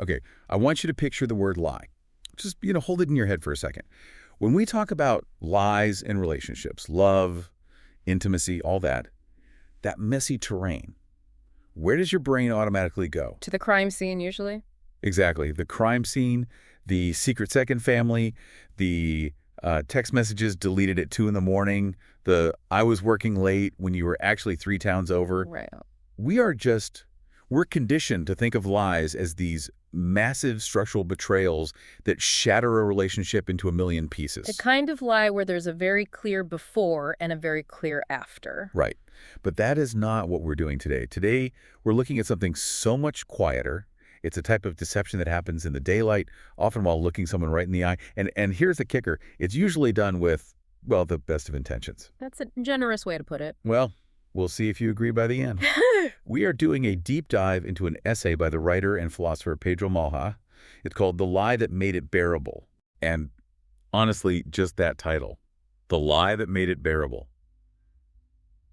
Okay, I want you to picture the word lie. Just, hold it in your head for a second. When we talk about lies in relationships, love, intimacy, all that messy terrain, where does your brain automatically go? To the crime scene, usually? Exactly. The crime scene, the secret second family, the text messages deleted at 2 in the morning, the I was working late when you were actually 3 towns over. Right. We're conditioned to think of lies as these massive structural betrayals that shatter a relationship into a million pieces. The kind of lie where there's a very clear before and a very clear after. Right. But that is not what we're doing today. Today, we're looking at something so much quieter. It's a type of deception that happens in the daylight, often while looking someone right in the eye. And here's the kicker. It's usually done with, well, the best of intentions. That's a generous way to put it. Well, we'll see if you agree by the end. We are doing a deep dive into an essay by the writer and philosopher Pedro Malha. It's called The Lie That Made It Bearable. And honestly, just that title, The Lie That Made It Bearable.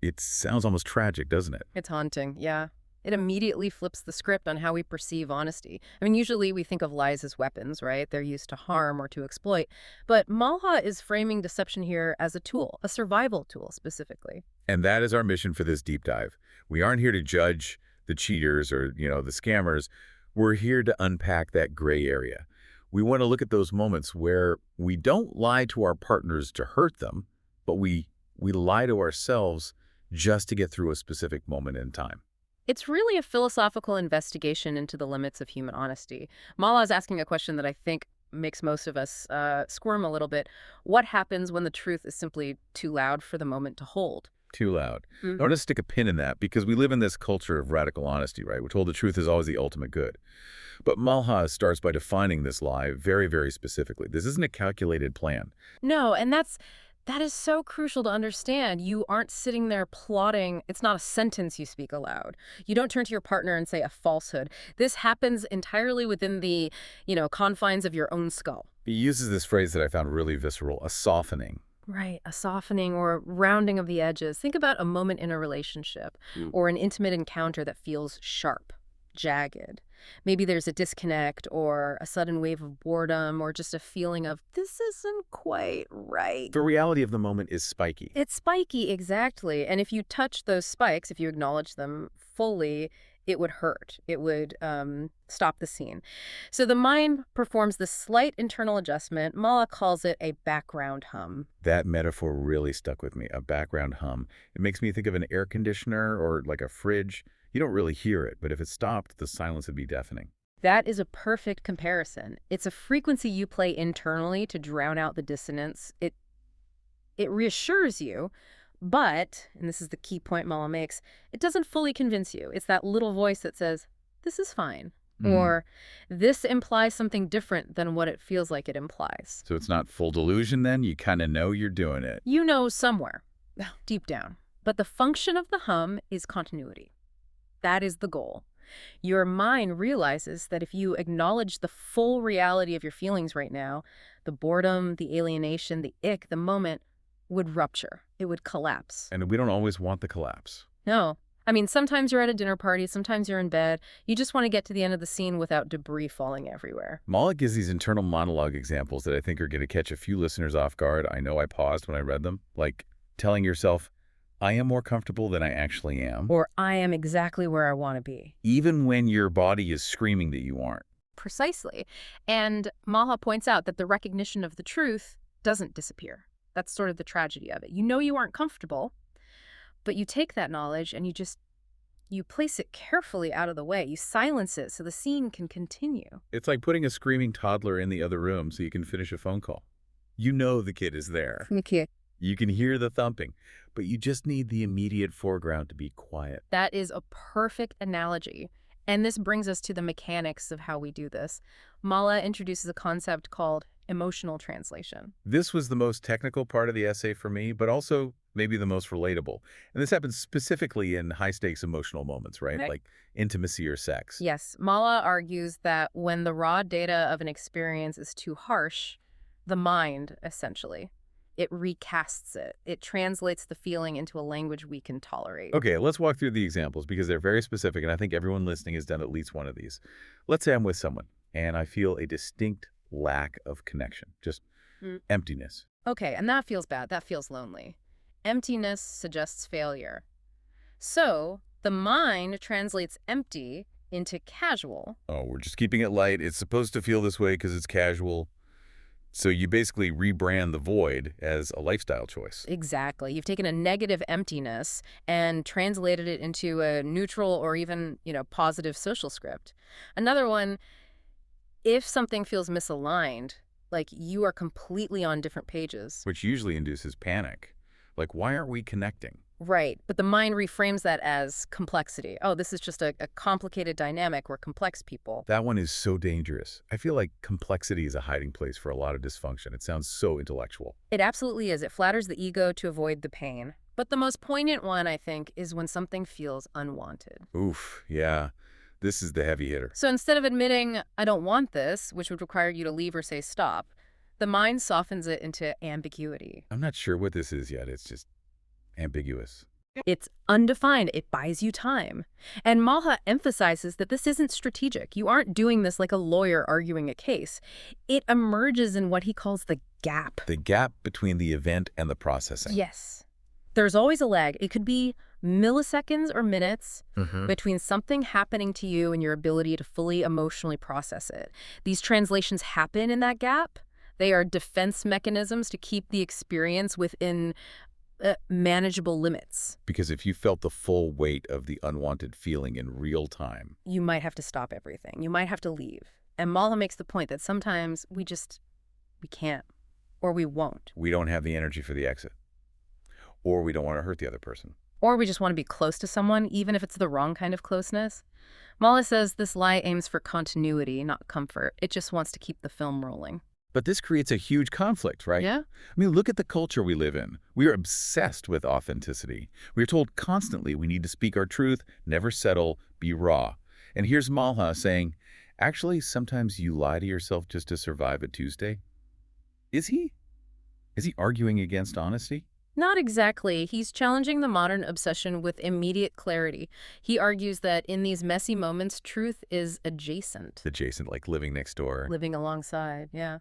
It sounds almost tragic, doesn't it? It's haunting, yeah. It immediately flips the script on how we perceive honesty. I mean, usually we think of lies as weapons, right? They're used to harm or to exploit. But Malha is framing deception here as a tool, a survival tool specifically. And that is our mission for this deep dive. We aren't here to judge the cheaters or, the scammers. We're here to unpack that gray area. We want to look at those moments where we don't lie to our partners to hurt them, but we lie to ourselves just to get through a specific moment in time. It's really a philosophical investigation into the limits of human honesty. Malha is asking a question that I think makes most of us squirm a little bit. What happens when the truth is simply too loud for the moment to hold? Too loud. I want to stick a pin in that because we live in this culture of radical honesty, right? We're told the truth is always the ultimate good. But Malha starts by defining this lie very, very specifically. This isn't a calculated plan. No, and that is so crucial to understand. You aren't sitting there plotting. It's not a sentence you speak aloud. You don't turn to your partner and say a falsehood. This happens entirely within the, confines of your own skull. He uses this phrase that I found really visceral, a softening. Right, a softening or rounding of the edges. Think about a moment in a relationship or an intimate encounter that feels sharp, jagged. Maybe there's a disconnect or a sudden wave of boredom or just a feeling of, this isn't quite right. The reality of the moment is spiky. It's spiky, exactly. And if you touch those spikes, if you acknowledge them fully, it would hurt. It would stop the scene. So the mind performs this slight internal adjustment. Malha calls it a background hum. That metaphor really stuck with me, a background hum. It makes me think of an air conditioner or like a fridge. You don't really hear it, but if it stopped, the silence would be deafening. That is a perfect comparison. It's a frequency you play internally to drown out the dissonance. It reassures you, but, and this is the key point Malha makes, it doesn't fully convince you. It's that little voice that says, this is fine. Or this implies something different than what it feels like it implies. So it's not full delusion then? You kind of know you're doing it. You know somewhere, deep down. But the function of the hum is continuity. That is the goal. Your mind realizes that if you acknowledge the full reality of your feelings right now, the boredom, the alienation, the ick, the moment would rupture. It would collapse. And we don't always want the collapse. No. I mean, sometimes you're at a dinner party, sometimes you're in bed. You just want to get to the end of the scene without debris falling everywhere. Malha gives these internal monologue examples that I think are going to catch a few listeners off guard. I know I paused when I read them. Like telling yourself, I am more comfortable than I actually am. Or I am exactly where I want to be. Even when your body is screaming that you aren't. Precisely. And Malha points out that the recognition of the truth doesn't disappear. That's sort of the tragedy of it. You know you aren't comfortable, but you take that knowledge and you place it carefully out of the way. You silence it so the scene can continue. It's like putting a screaming toddler in the other room so you can finish a phone call. You know the kid is there. Okay. You can hear the thumping, but you just need the immediate foreground to be quiet. That is a perfect analogy. And this brings us to the mechanics of how we do this. Malha introduces a concept called emotional translation. This was the most technical part of the essay for me, but also maybe the most relatable. And this happens specifically in high-stakes emotional moments, right? Like intimacy or sex. Yes. Malha argues that when the raw data of an experience is too harsh, the mind, essentially, it recasts it. It translates the feeling into a language we can tolerate. Okay, let's walk through the examples because they're very specific, and I think everyone listening has done at least one of these. Let's say I'm with someone. and I feel a distinct lack of connection, just emptiness. Okay, and that feels bad. That feels lonely. Emptiness suggests failure. So, the mind translates empty into casual. Oh, we're just keeping it light. It's supposed to feel this way because it's casual. So you basically rebrand the void as a lifestyle choice. Exactly. You've taken a negative emptiness and translated it into a neutral or even, positive social script. Another one, if something feels misaligned, like you are completely on different pages. Which usually induces panic. Like, why aren't we connecting? Right. But the mind reframes that as complexity. Oh, this is just a complicated dynamic. We're complex people. That one is so dangerous. I feel like complexity is a hiding place for a lot of dysfunction. It sounds so intellectual. It absolutely is. It flatters the ego to avoid the pain. But the most poignant one, I think, is when something feels unwanted. Oof, yeah. This is the heavy hitter. So instead of admitting, I don't want this, which would require you to leave or say stop, the mind softens it into ambiguity. I'm not sure what this is yet. It's just ambiguous. It's undefined. It buys you time. And Malha emphasizes that this isn't strategic. You aren't doing this like a lawyer arguing a case. It emerges in what he calls the gap. The gap between the event and the processing. Yes. There's always a lag. It could be milliseconds or minutes between something happening to you and your ability to fully emotionally process it. These translations happen in that gap. They are defense mechanisms to keep the experience within manageable limits. Because if you felt the full weight of the unwanted feeling in real time, You might have to stop everything. You might have to leave. And Mala makes the point that sometimes we can't, or we won't. we don't have the energy for the exit. Or we don't want to hurt the other person. Or we just want to be close to someone, even if it's the wrong kind of closeness. Mala says this lie aims for continuity, not comfort. It just wants to keep the film rolling. But this creates a huge conflict, right? Yeah? I mean, look at the culture we live in. We are obsessed with authenticity. We are told constantly we need to speak our truth, never settle, be raw. And here's Malha saying, actually, sometimes you lie to yourself just to survive a Tuesday. Is he? Is he arguing against honesty? Not exactly. He's challenging the modern obsession with immediate clarity. He argues that in these messy moments, truth is adjacent. Adjacent, like living next door. Living alongside, yeah.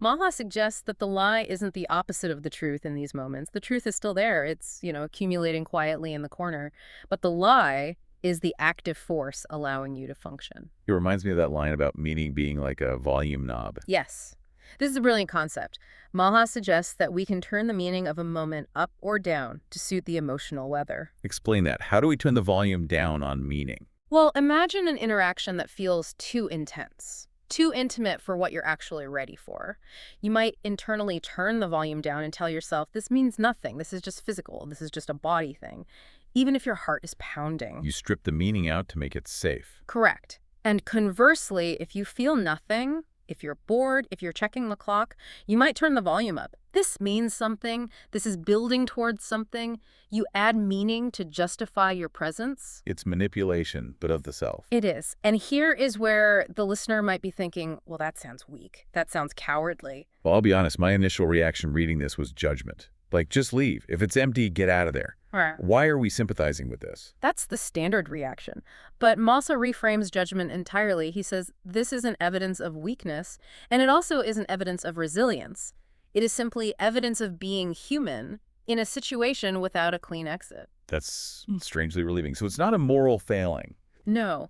Maha suggests that the lie isn't the opposite of the truth in these moments. The truth is still there. It's, accumulating quietly in the corner. But the lie is the active force allowing you to function. It reminds me of that line about meaning being like a volume knob. Yes. This is a brilliant concept. Malha suggests that we can turn the meaning of a moment up or down to suit the emotional weather. Explain that. How do we turn the volume down on meaning? Well, imagine an interaction that feels too intense, too intimate for what you're actually ready for. You might internally turn the volume down and tell yourself, this means nothing. This is just physical. This is just a body thing, even if your heart is pounding. You strip the meaning out to make it safe. Correct. And conversely, if you feel nothing, if you're bored, if you're checking the clock, you might turn the volume up. This means something. This is building towards something. You add meaning to justify your presence. It's manipulation, but of the self. It is. And here is where the listener might be thinking, well, that sounds weak. That sounds cowardly. Well, I'll be honest, my initial reaction reading this was judgment. Like, just leave. If it's empty, get out of there. Why are we sympathizing with this? That's the standard reaction. But Massa reframes judgment entirely. He says this isn't evidence of weakness, and it also isn't evidence of resilience. It is simply evidence of being human in a situation without a clean exit. That's strangely relieving. So it's not a moral failing. No.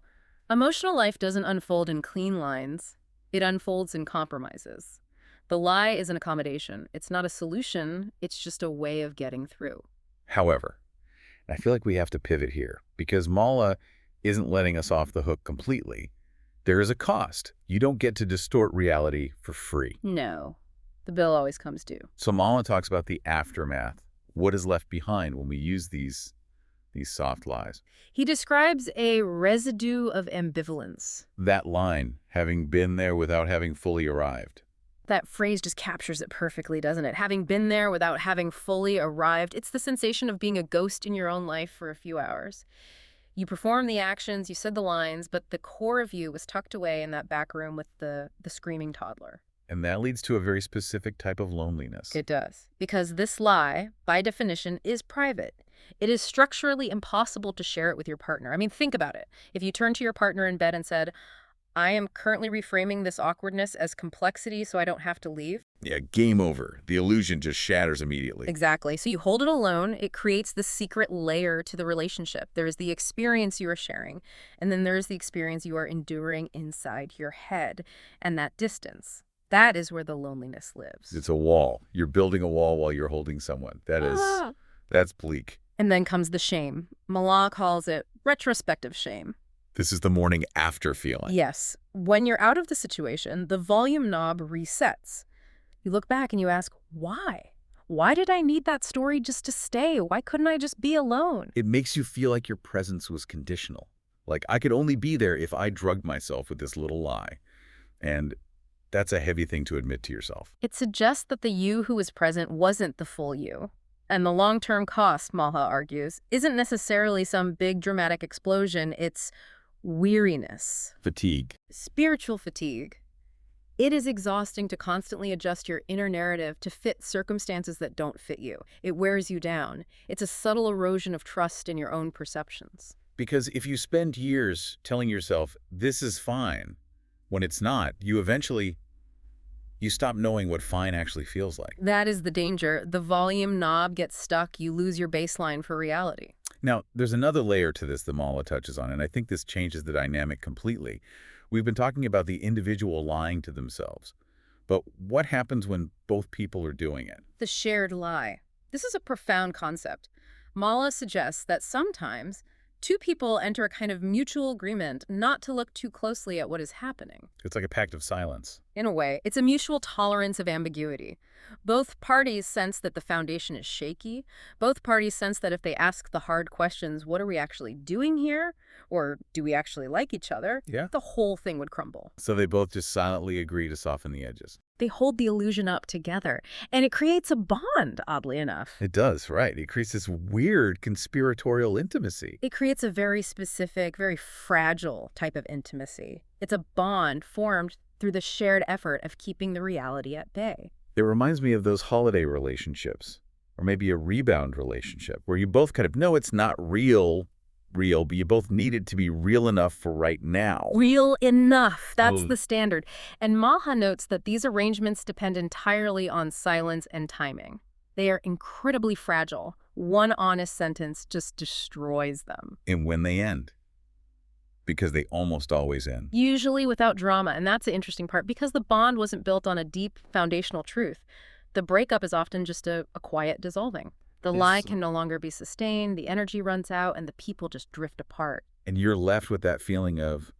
Emotional life doesn't unfold in clean lines. It unfolds in compromises. The lie is an accommodation. It's not a solution. It's just a way of getting through. However, and I feel like we have to pivot here, because Mala isn't letting us off the hook completely. There is a cost. You don't get to distort reality for free. No. The bill always comes due. So Mala talks about the aftermath. What is left behind when we use these soft lies? He describes a residue of ambivalence. That line, having been there without having fully arrived. That phrase just captures it perfectly, doesn't it? Having been there without having fully arrived. It's the sensation of being a ghost in your own life for a few hours. You performed the actions, you said the lines, but the core of you was tucked away in that back room with the screaming toddler. And that leads to a very specific type of loneliness. It does. Because this lie, by definition, is private. It is structurally impossible to share it with your partner. I mean, think about it. If you turned to your partner in bed and said, I am currently reframing this awkwardness as complexity so I don't have to leave. Yeah, game over. The illusion just shatters immediately. Exactly. So you hold it alone. It creates this secret layer to the relationship. There is the experience you are sharing, and then there's the experience you are enduring inside your head. And that distance, that is where the loneliness lives. It's a wall. You're building a wall while you're holding someone. That's bleak. And then comes the shame. Malala calls it retrospective shame. This is the morning after feeling. Yes. When you're out of the situation, the volume knob resets. You look back and you ask, why? Why did I need that story just to stay? Why couldn't I just be alone? It makes you feel like your presence was conditional. Like I could only be there if I drugged myself with this little lie. And that's a heavy thing to admit to yourself. It suggests that the you who was present wasn't the full you. And the long-term cost, Malha argues, isn't necessarily some big dramatic explosion. It's weariness. Fatigue. Spiritual fatigue. It is exhausting to constantly adjust your inner narrative to fit circumstances that don't fit you. It wears you down. It's a subtle erosion of trust in your own perceptions. Because if you spend years telling yourself, this is fine, when it's not, you stop knowing what fine actually feels like. That is the danger. The volume knob gets stuck. You lose your baseline for reality. Now, there's another layer to this that Mala touches on, and I think this changes the dynamic completely. We've been talking about the individual lying to themselves. But what happens when both people are doing it? The shared lie. This is a profound concept. Mala suggests that sometimes two people enter a kind of mutual agreement not to look too closely at what is happening. It's like a pact of silence. In a way, it's a mutual tolerance of ambiguity. Both parties sense that the foundation is shaky. Both parties sense that if they ask the hard questions, what are we actually doing here? Or do we actually like each other? Yeah. The whole thing would crumble. So they both just silently agree to soften the edges. They hold the illusion up together, and it creates a bond, oddly enough. It does, right. It creates this weird conspiratorial intimacy. It creates a very specific, very fragile type of intimacy. It's a bond formed through the shared effort of keeping the reality at bay. It reminds me of those holiday relationships, or maybe a rebound relationship, where you both kind of know it's not real, but you both need it to be real enough for right now. Real enough. That's the standard. And Malha notes that these arrangements depend entirely on silence and timing. They are incredibly fragile. One honest sentence just destroys them. And when they end. Because they almost always end. Usually without drama, and that's the interesting part, because the bond wasn't built on a deep foundational truth. The breakup is often just a quiet dissolving. The lie can no longer be sustained, the energy runs out, and the people just drift apart. And you're left with that feeling of,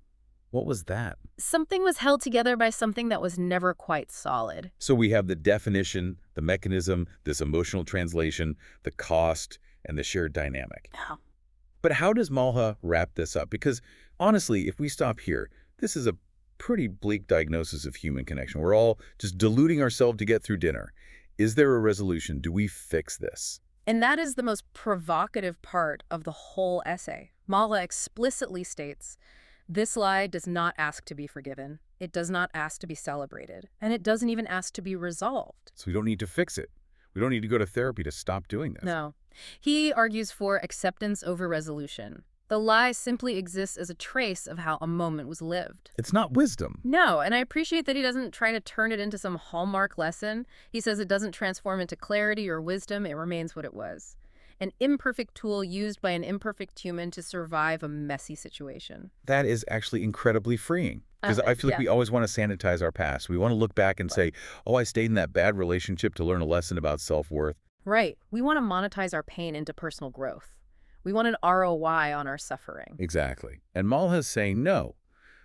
what was that? Something was held together by something that was never quite solid. So we have the definition, the mechanism, this emotional translation, the cost, and the shared dynamic. Yeah. But how does Malha wrap this up? Because honestly, if we stop here, this is a pretty bleak diagnosis of human connection. We're all just deluding ourselves to get through dinner. Is there a resolution? Do we fix this? And that is the most provocative part of the whole essay. Malha explicitly states, this lie does not ask to be forgiven. It does not ask to be celebrated. And it doesn't even ask to be resolved. So we don't need to fix it. We don't need to go to therapy to stop doing this. No. He argues for acceptance over resolution. The lie simply exists as a trace of how a moment was lived. It's not wisdom. No, and I appreciate that he doesn't try to turn it into some hallmark lesson. He says it doesn't transform into clarity or wisdom. It remains what it was. An imperfect tool used by an imperfect human to survive a messy situation. That is actually incredibly freeing. Because I feel like we always want to sanitize our past. We want to look back and say, oh, I stayed in that bad relationship to learn a lesson about self-worth. Right. We want to monetize our pain into personal growth. We want an ROI on our suffering. Exactly. And Malha's saying no.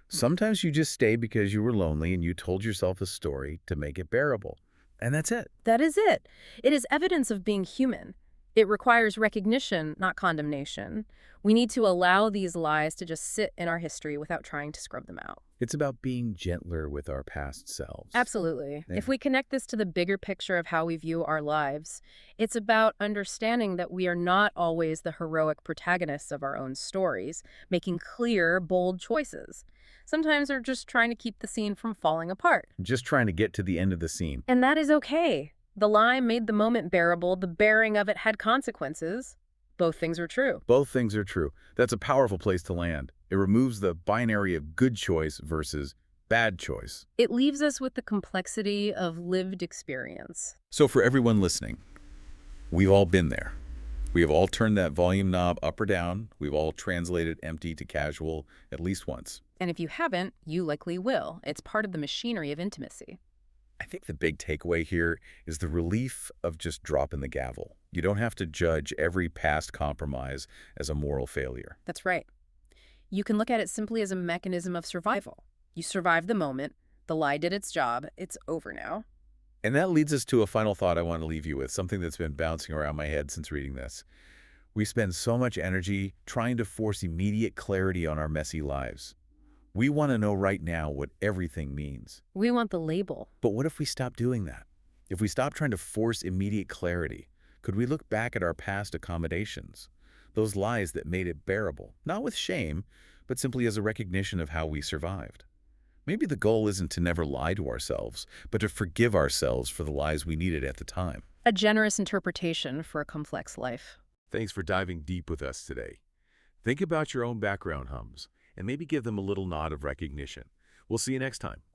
Sometimes you just stay because you were lonely and you told yourself a story to make it bearable. And that's it. That is it. It is evidence of being human. It requires recognition, not condemnation. We need to allow these lies to just sit in our history without trying to scrub them out. It's about being gentler with our past selves. Absolutely. Yeah. If we connect this to the bigger picture of how we view our lives, it's about understanding that we are not always the heroic protagonists of our own stories, making clear, bold choices. Sometimes we're just trying to keep the scene from falling apart. Just trying to get to the end of the scene. And that is okay. The lie made the moment bearable. The bearing of it had consequences. Both things are true. Both things are true. That's a powerful place to land. It removes the binary of good choice versus bad choice. It leaves us with the complexity of lived experience. So for everyone listening, we've all been there. We have all turned that volume knob up or down. We've all translated empty to casual at least once. And if you haven't, you likely will. It's part of the machinery of intimacy. I think the big takeaway here is the relief of just dropping the gavel. You don't have to judge every past compromise as a moral failure. That's right. You can look at it simply as a mechanism of survival. You survived the moment, the lie did its job, it's over now. And that leads us to a final thought I want to leave you with, something that's been bouncing around my head since reading this. We spend so much energy trying to force immediate clarity on our messy lives. We want to know right now what everything means. We want the label. But what if we stop doing that? If we stop trying to force immediate clarity, could we look back at our past accommodations? Those lies that made it bearable, not with shame, but simply as a recognition of how we survived. Maybe the goal isn't to never lie to ourselves, but to forgive ourselves for the lies we needed at the time. A generous interpretation for a complex life. Thanks for diving deep with us today. Think about your own background hums and maybe give them a little nod of recognition. We'll see you next time.